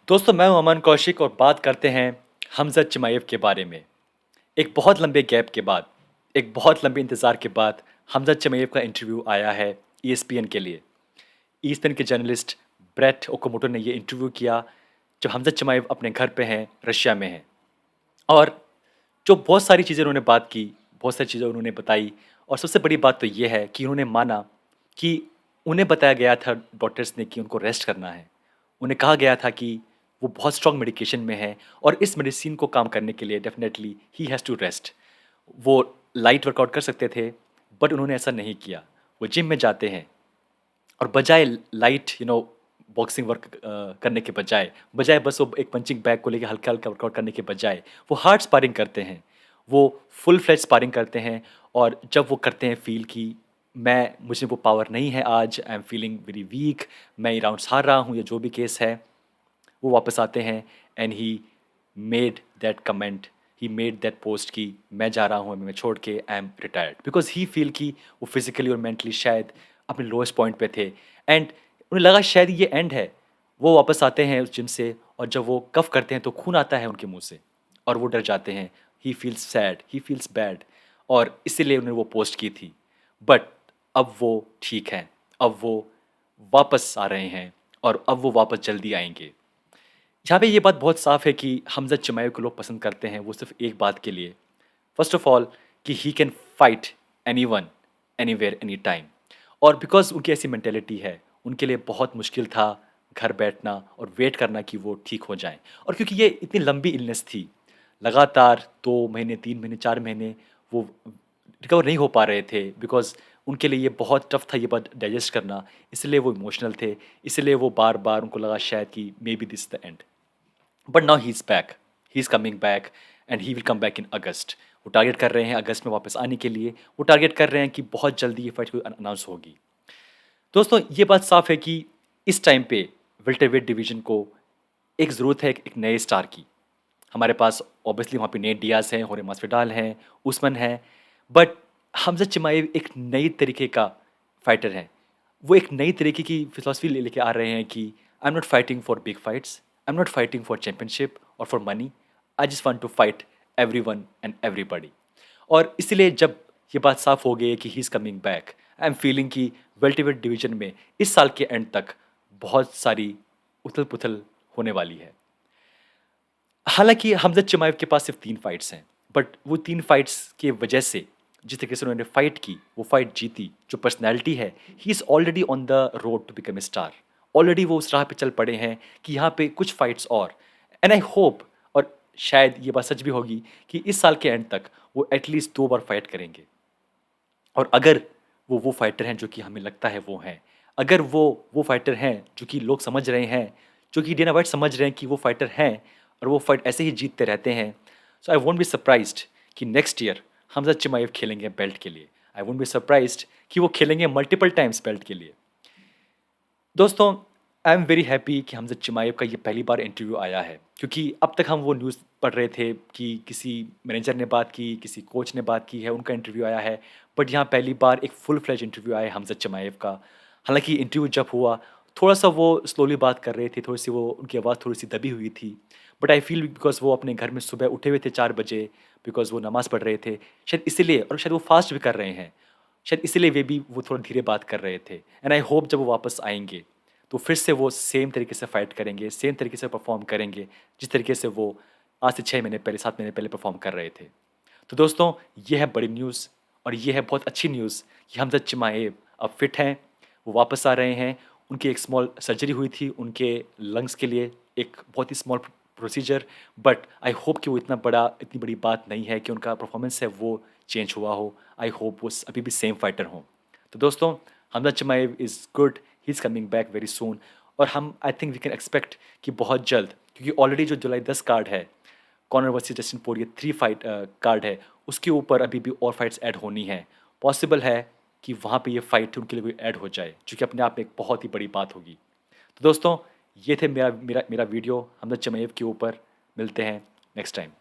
दोस्तों मैं हूं अमन कौशिक और बात करते हैं हमज़ा चिमाएव के बारे में। एक बहुत लंबे गैप के बाद, एक बहुत लंबे इंतज़ार के बाद हमज़ा चिमाएव का इंटरव्यू आया है ईएसपीएन के लिए। ईएसपीएन के जर्नलिस्ट ब्रेट ओकामोटो ने ये इंटरव्यू किया जब हमज़ा चिमाएव अपने घर पे हैं, रशिया में हैं। और जो बहुत सारी चीज़ें उन्होंने बात की, बहुत सारी चीज़ें उन्होंने बताई और सबसे बड़ी बात तो ये है कि उन्होंने माना कि उन्हें बताया गया था डॉक्टर्स ने कि उनको रेस्ट करना है। उन्हें कहा गया था कि वो बहुत स्ट्रॉन्ग मेडिकेशन में है और इस मेडिसिन को काम करने के लिए definitely he has to rest. वो लाइट वर्कआउट कर सकते थे, बट उन्होंने ऐसा नहीं किया। वो जिम में जाते हैं और बजाय लाइट बॉक्सिंग वर्क करने के बजाय बजाय बस वो एक पंचिंग बैग को लेके हल्का-हल्का वर्कआउट करने के बजाय वो हार्ड स्पारिंग करते हैं। वो फुल फ्लेज स्पारिंग करते हैं और जब वो करते हैं फ़ील कि मुझे वो पावर नहीं है आज, I am feeling very weak, मैं ये राउंड्स हार रहा हूँ या जो भी केस है, वो वापस आते हैं and he made that comment, he made that post कि मैं जा रहा हूँ, मैं छोड़ के I am retired because he feel कि वो फिज़िकली और मेंटली शायद अपने लोएस्ट पॉइंट पे थे एंड उन्हें लगा शायद ये एंड है। वो वापस आते हैं उस जिम से और जब वो कफ करते हैं तो खून आता है उनके मुँह से और वो डर जाते हैं। He feels sad, he feels bad और इसीलिए उन्होंने वो पोस्ट की थी। बट अब वो ठीक हैं, अब वो वापस आ रहे हैं और अब वो वापस जल्दी आएँगे। जहाँ पे ये बात बहुत साफ़ है कि हमज़ा चिमाएव को लोग पसंद करते हैं वो सिर्फ़ एक बात के लिए, फ़र्स्ट ऑफ़ ऑल कि he can fight anyone, anywhere, any time और बिकॉज़ उनकी ऐसी मेंटालिटी है, उनके लिए बहुत मुश्किल था घर बैठना और वेट करना कि वो ठीक हो जाएँ। और क्योंकि ये इतनी लंबी इलनेस थी, लगातार 2 महीने, 3 महीने, 4 महीने वो रिकवर नहीं हो पा रहे थे बिकॉज़ उनके लिए ये बहुत टफ़ था ये बात डाइजेस्ट करना, इसलिए वो इमोशनल थे, इसलिए वो बार-बार उनको लगा शायद कि maybe this is the end. But now he is back, he is coming back and he will come back in August. वो टारगेट कर रहे हैं अगस्त में वापस आने के लिए, वो टारगेट कर रहे हैं कि बहुत जल्दी ये फाइट अनाउंस होगी। दोस्तों ये बात साफ है कि इस टाइम पे वेल्टरवेट डिवीजन को एक ज़रूरत है एक नए स्टार की। हमारे पास ऑब्वियसली वहाँ पे नेट डियाज़ हैं, होरे मास्विडाल हैं, उस्मान हैं, बट हमज़ा चिमाएव एक नई तरीके का फाइटर हैं। वो एक नई तरीके की फिलॉसफी ले लेके आ रहे हैं कि I am not fighting for big fights, I am not fighting for championship और for money, I just want to fight everyone and everybody. और इसलिए जब ये बात साफ हो गई है कि ही is coming back, I am feeling कि वेल्टरवेट डिवीजन में इस साल के एंड तक बहुत सारी उथल-पुथल होने वाली है। हालाँकि हमज़ा चिमाएव के पास सिर्फ़ 3 फाइट्स हैं, बट वो 3 फाइट्स की वजह से जिस तरीके से उन्होंने फाइट की, वो फाइट जीती, जो पर्सनैलिटी है, he is already on the road to become a star. Already वो उस राह पे चल पड़े हैं कि यहाँ पे कुछ फाइट्स और एंड आई होप और शायद ये बात सच भी होगी कि इस साल के एंड तक वो एटलीस्ट 2 बार फाइट करेंगे। और अगर वो फाइटर हैं जो कि हमें लगता है वो हैं, अगर वो फाइटर हैं जो कि लोग समझ रहे हैं, जो कि डेना व्हाइट समझ रहे हैं कि वो फाइटर हैं और वो फाइट ऐसे ही जीतते रहते हैं, सो आई वोंट बी सरप्राइज्ड कि नेक्स्ट ईयर हमज़ा चिमाएव खेलेंगे बेल्ट के लिए। आई वोंट बी सरप्राइज्ड कि वो खेलेंगे मल्टीपल टाइम्स बेल्ट के लिए। दोस्तों, आई एम वेरी हैप्पी कि हमज़ा चिमाएव का ये पहली बार इंटरव्यू आया है क्योंकि अब तक हम वो न्यूज़ पढ़ रहे थे कि किसी मैनेजर ने बात की, किसी कोच ने बात की है, उनका इंटरव्यू आया है। बट यहाँ पहली बार एक फुल फ्लेज इंटरव्यू आया है हमज़ा चिमाएव का। हालाँकि इंटरव्यू जब हुआ, थोड़ा-सा वो स्लोली बात कर रहे थे, थोड़ी-सी वो उनकी आवाज़ थोड़ी-सी दबी हुई थी। बट आई फ़ील बिकॉज़ वो अपने घर में सुबह उठे हुए थे 4 बजे, बिकॉज़ वो नमाज़ पढ़ रहे थे। शायद इसीलिए और शायद वो फ़ास्ट भी कर रहे हैं। शायद इसीलिए वो थोड़ा धीरे बात कर रहे थे एंड आई होप जब वो वापस आएँगे तो फिर से वो सेम तरीके से फाइट करेंगे, सेम तरीके से परफ़ॉर्म करेंगे, जिस तरीके से वो आज से 6 महीने पहले, 7 महीने पहले परफ़ॉर्म कर रहे थे। तो दोस्तों, ये है बड़ी न्यूज़ और ये है बहुत अच्छी न्यूज़ कि हमज़ा चिमाएव अब फिट हैं, वो वापस आ रहे हैं। उनकी एक स्मॉल सर्जरी हुई थी उनके लंग्स के लिए, एक बहुत ही small procedure, but I hope कि वो इतनी बड़ी बात नहीं है कि उनका परफ़ॉर्मेंस है वो चेंज हुआ हो। आई होप वो अभी भी सेम फाइटर हों। तो दोस्तों, Hamzat Chimaev is good, he is coming back very soon और हम I think we can expect कि बहुत जल्द, क्योंकि ऑलरेडी जो जुलाई 10 कार्ड है, Conor versus Justin Poirier 3 fight card है, उसके ऊपर अभी भी और फाइट्स ऐड होनी हैं। पॉसिबल है कि वहाँ पे ये फाइट उनके लिए कोई ऐड हो जाए, जो कि अपने आप में एक बहुत ही बड़ी बात होगी। तो दोस्तों, ये थे मेरा वीडियो हमज़ा चिमाएव के ऊपर। मिलते हैं नेक्स्ट टाइम।